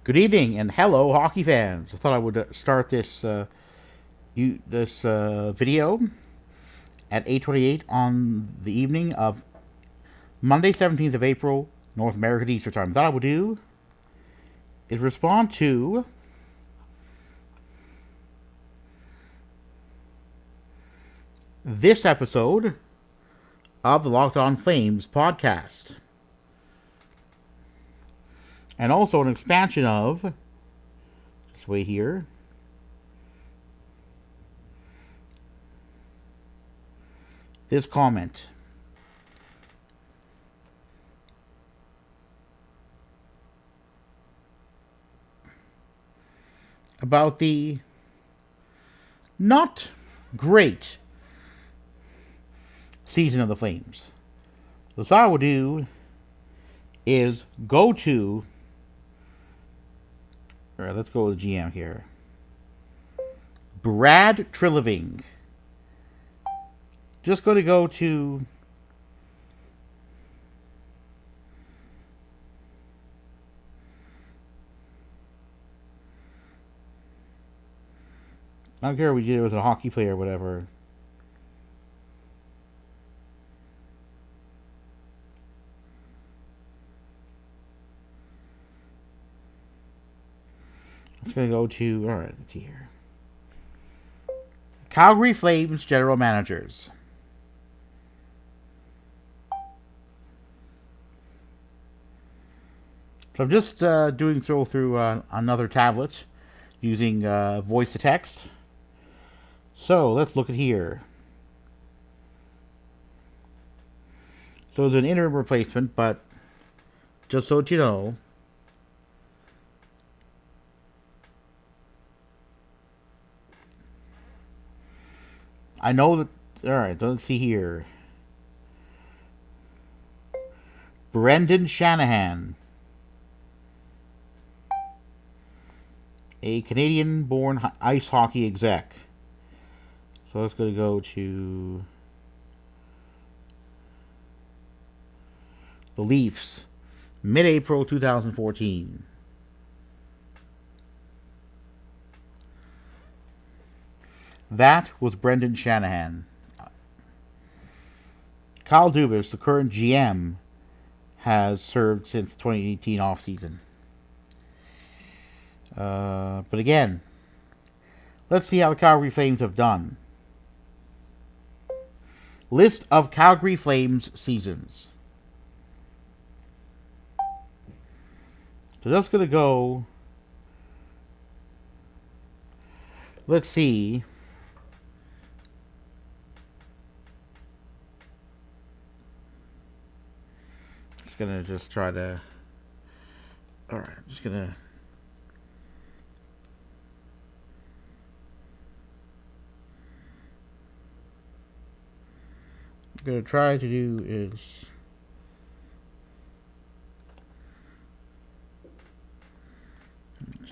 Good evening and hello, hockey fans. I thought I would start this video at 8:28 on the evening of Monday, 17th of April, North American Eastern Time. What I would do is respond to this episode of the Locked On Flames podcast, and also an expansion of, just wait here, this comment about the not great season of the Flames. So what I will do is go to, all right, let's go with the GM here, Brad Trilliving. Just going to go to I don't care what we did with a hockey player or whatever. It's going to go to, all right, let's see here. Calgary Flames general managers. So I'm just doing through another tablet using voice to text. So let's look at here. So it's an interim replacement, but just so that you know, I know that. All right, let's see here. Brendan Shanahan, a Canadian-born ice hockey exec. So let's go to the Leafs, mid-April 2014. That was Brendan Shanahan. Kyle Dubas, the current GM, has served since the 2018 offseason. But again, let's see how the Calgary Flames have done. List of Calgary Flames seasons. So that's going to go. Let's see. Just going to just try to. All right, I'm just going to. Going to try to do is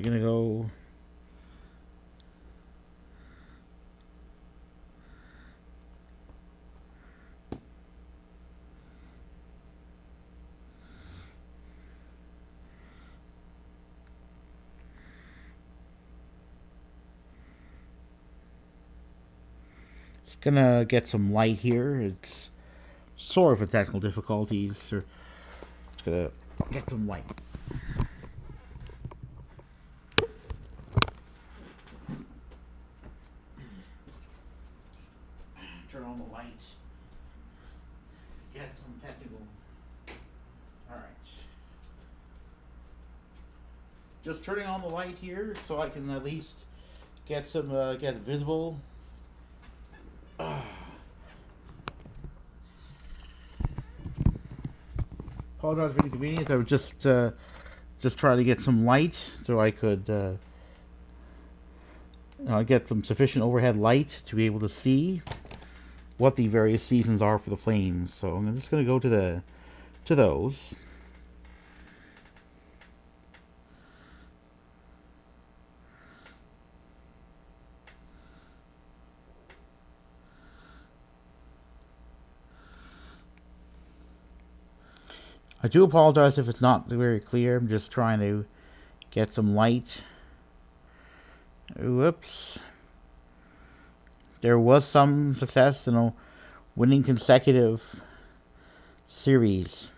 going to go it's going to get some light here. It's sort of a technical difficulties. Or it's going to get some light. Turn on the lights. Get some technical. All right. Just turning on the light here so I can at least get some get visible. Apologize for the inconvenience. I was just trying to get some light so I could get some sufficient overhead light to be able to see what the various seasons are for the Flames. So I'm just going to go to those. I do apologize if it's not very clear. I'm just trying to get some light. Whoops. There was some success, winning consecutive series.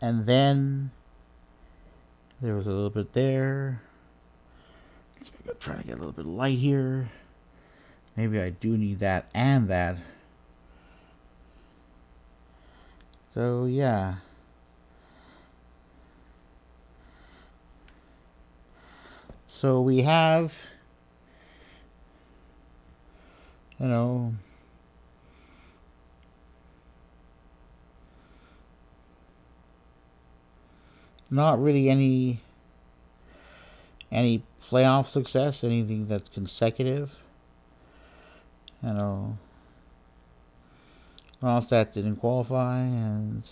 And then there was a little bit there. So I'm trying to get a little bit of light here. Maybe I do need that and that. So yeah. So we have, not really any playoff success, anything that's consecutive. Ronstadt didn't qualify, and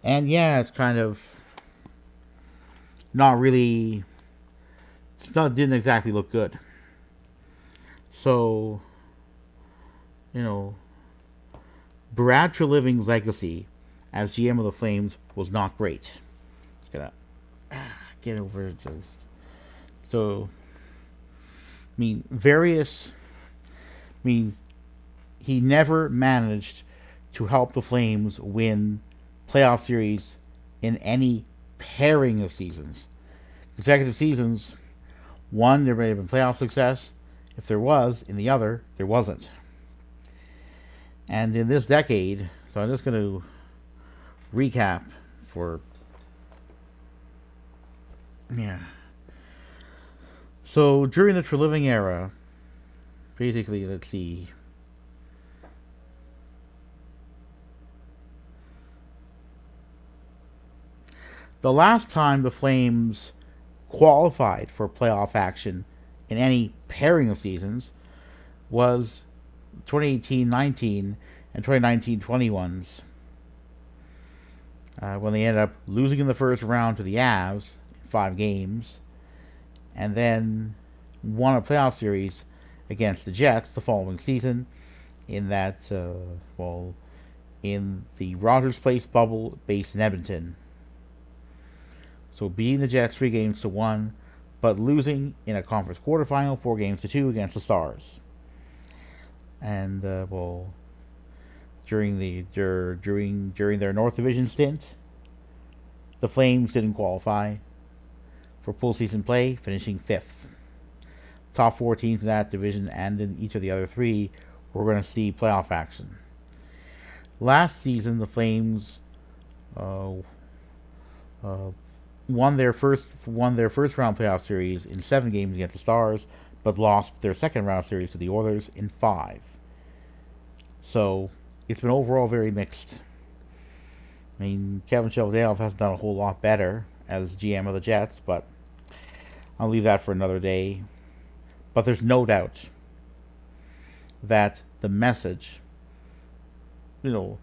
yeah, it's kind of not really. Didn't exactly look good. So, Brad Treliving's legacy as GM of the Flames was not great. Just gonna get over it. So, he never managed to help the Flames win playoff series in any pairing of seasons. Consecutive seasons, one, there may have been playoff success. If there was, in the other, there wasn't. And in this decade, so I'm just going to recap for... Yeah. So during the Treliving era, basically, let's see... The last time the Flames qualified for playoff action in any pairing of seasons was 2018-19 and 2019-21s, when they ended up losing in the first round to the Avs in 5 games, and then won a playoff series against the Jets the following season in that, in the Rogers Place bubble based in Edmonton. So beating the Jets 3-1, but losing in a conference quarterfinal 4-2 against the Stars. And during their North Division stint, the Flames didn't qualify for postseason play, finishing 5th. Top 4 teams in that division and in each of the other 3 were going to see playoff action. Last season, the Flames won their first round playoff series in 7 games against the Stars, but lost their second round series to the Oilers in 5. So it's been overall very mixed. I mean, Kevin Cheveldayoff hasn't done a whole lot better as GM of the Jets, but I'll leave that for another day. But there's no doubt that the message, and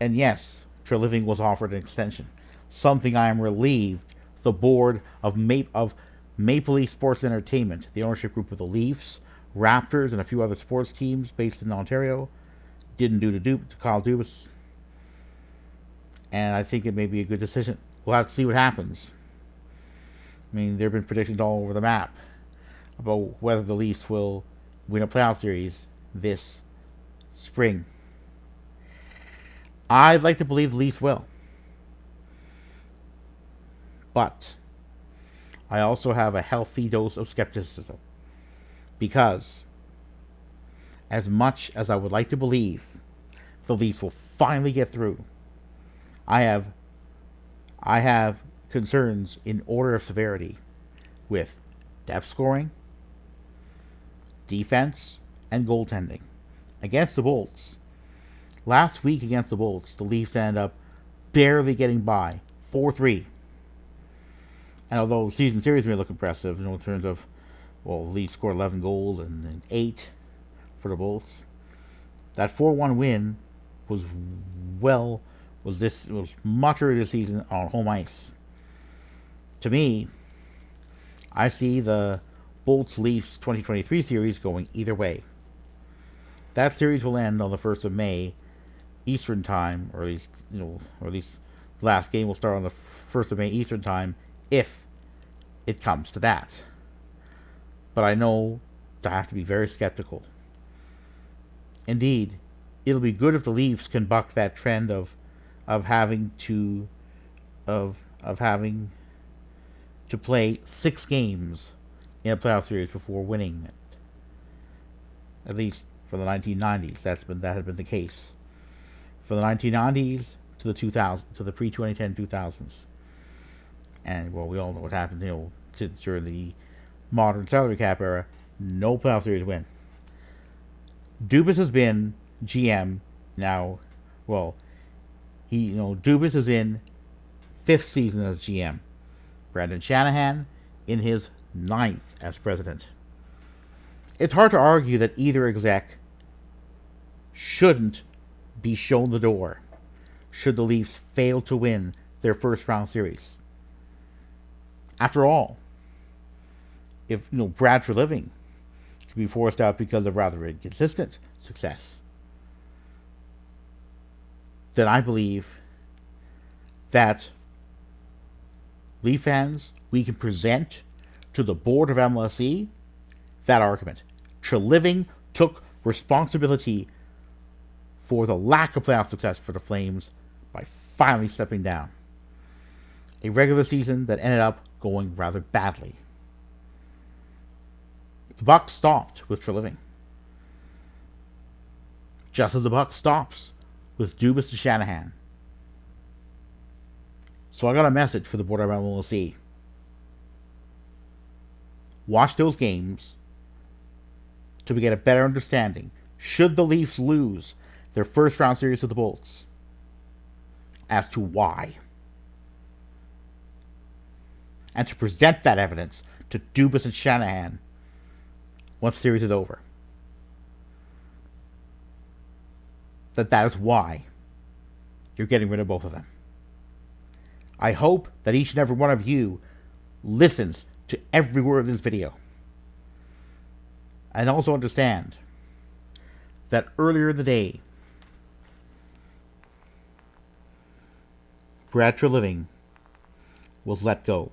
yes, Treliving was offered an extension. Something I am relieved the board of Maple Leaf Sports Entertainment, the ownership group of the Leafs, Raptors, and a few other sports teams based in Ontario, didn't do to Kyle Dubas. And I think it may be a good decision. We'll have to see what happens. I mean, there have been predictions all over the map about whether the Leafs will win a playoff series this spring. I'd like to believe the Leafs will. But I also have a healthy dose of skepticism, because as much as I would like to believe the Leafs will finally get through, I have concerns in order of severity with depth scoring, defense, and goaltending. Against the Bolts, last week against the Bolts, the Leafs ended up barely getting by, 4-3. And although the season series may look impressive, in terms of, the Leafs scored 11 goals and 8 for the Bolts, that 4-1 win was much earlier this season on home ice. To me, I see the Bolts-Leafs 2023 series going either way. That series will end on the 1st of May, Eastern time, or at least The last game will start on the 1st of May Eastern Time if it comes to that. But I know I have to be very skeptical. Indeed, it'll be good if the Leafs can buck that trend of having to play 6 games in a playoff series before winning it. At least for the 1990s, that had been the case. For the 1990s to the 2000s, to the pre-2010 2000s, and well, we all know what happened. During the modern salary cap era, no playoff series win. Dubas has been GM now. Well, Dubas is in 5th season as GM. Brendan Shanahan in his 9th as president. It's hard to argue that either exec shouldn't be shown the door should the Leafs fail to win their first round series. After all, if Brad Treliving could be forced out because of rather inconsistent success, then I believe that Leaf fans, we can present to the board of MLSE that argument. Treliving took responsibility for the lack of playoff success for the Flames by finally stepping down. A regular season that ended up going rather badly. The buck stopped with Treliving, just as the buck stops with Dubas and Shanahan. So I got a message for the board of MLSE. Watch those games to get a better understanding. Should the Leafs lose their first round series to the Bolts, as to why, and to present that evidence to Dubas and Shanahan once the series is over. That is why you're getting rid of both of them. I hope that each and every one of you listens to every word of this video. And also understand that earlier in the day, Brad Treliving was let go.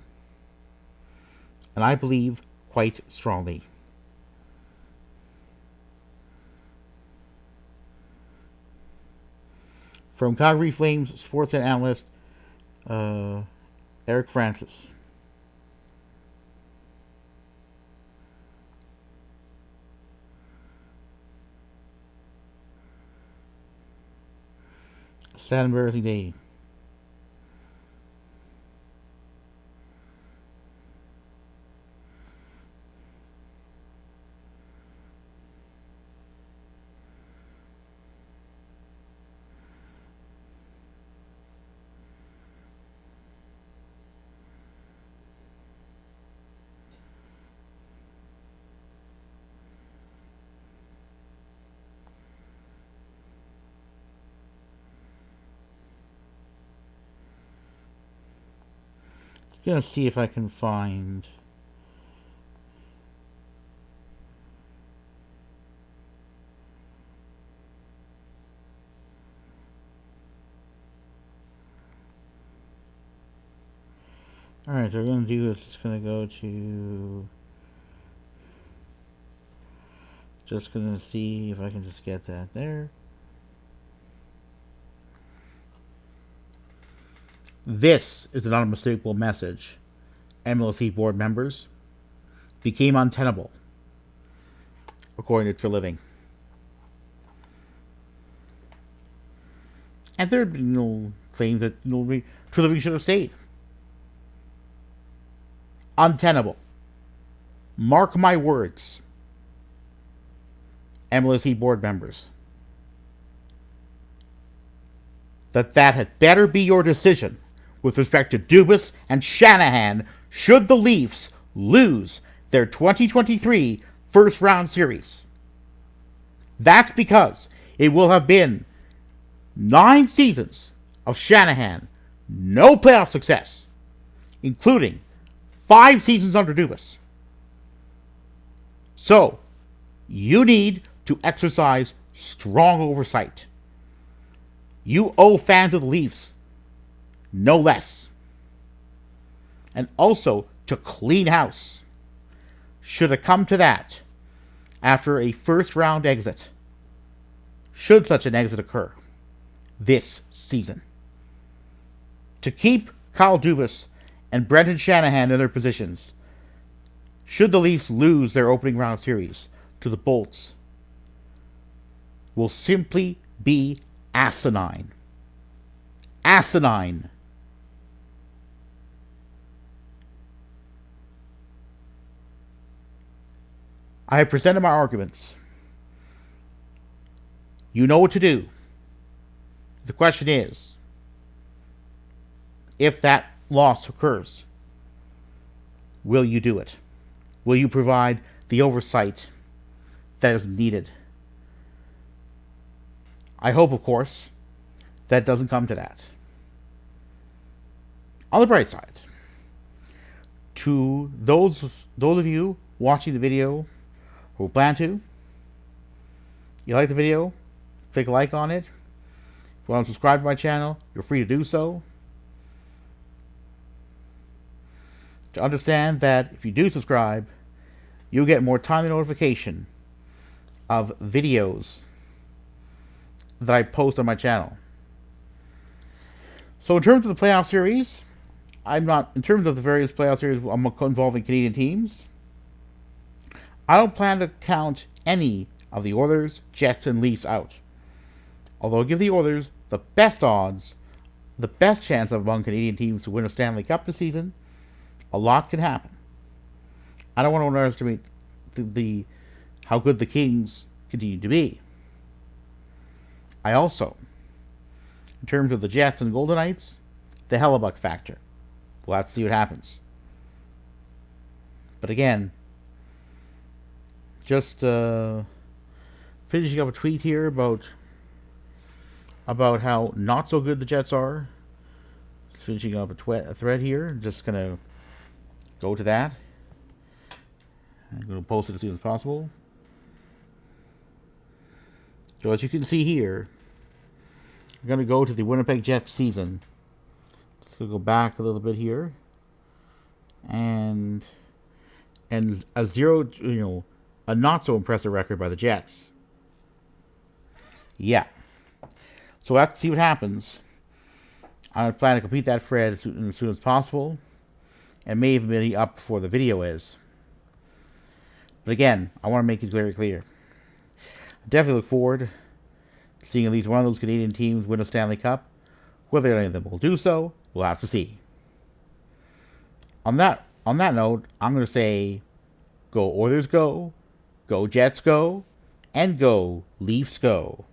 And I believe quite strongly. From Calgary Flames sports analyst Eric Francis. Sad and embarrassing day. Gonna see if I can find alright, so we're gonna do is it's gonna go to just gonna see if I can just get that there. This is an unmistakable message. MLSE board members became untenable, according to Treliving. And there have been claims that Treliving should have stayed. Untenable. Mark my words, MLSE board members, that had better be your decision with respect to Dubas and Shanahan should the Leafs lose their 2023 first round series. That's because it will have been 9 seasons of Shanahan, no playoff success, including 5 seasons under Dubas. So, you need to exercise strong oversight. You owe fans of the Leafs no less. And also to clean house, should it come to that, after a first round exit, should such an exit occur this season. To keep Kyle Dubas and Brendan Shanahan in their positions, should the Leafs lose their opening round series to the Bolts, will simply be asinine. Asinine. I have presented my arguments. You know what to do. The question is, if that loss occurs, will you do it? Will you provide the oversight that is needed? I hope, of course, that doesn't come to that. On the bright side, to those of you watching the video who plan to, you like the video, click a like on it. If you want to subscribe to my channel, you're free to do so. To understand that if you do subscribe, you'll get more timely notification of videos that I post on my channel. So in terms of the playoff series, in terms of the various playoff series involving Canadian teams, I don't plan to count any of the Oilers, Jets, and Leafs out. Although I give the Oilers the best odds, the best chance among Canadian teams to win a Stanley Cup this season, a lot can happen. I don't want to underestimate how good the Kings continue to be. I also, in terms of the Jets and Golden Knights, the Hellebuck factor. We'll have to see what happens. But again, just finishing up a tweet here about how not so good the Jets are. Just finishing up a thread here. Just going to go to that. I'm going to post it as soon as possible. So as you can see here, I'm going to go to the Winnipeg Jets season. Just going to go back a little bit here. And a zero, a not so impressive record by the Jets. Yeah. So we'll have to see what happens. I plan to complete that thread as soon as possible. And may even be up before the video is. But again, I want to make it very clear. I definitely look forward to seeing at least one of those Canadian teams win a Stanley Cup. Whether any of them will do so, we'll have to see. On that note, I'm going to say, go Oilers go, go Jets go, and go Leafs go.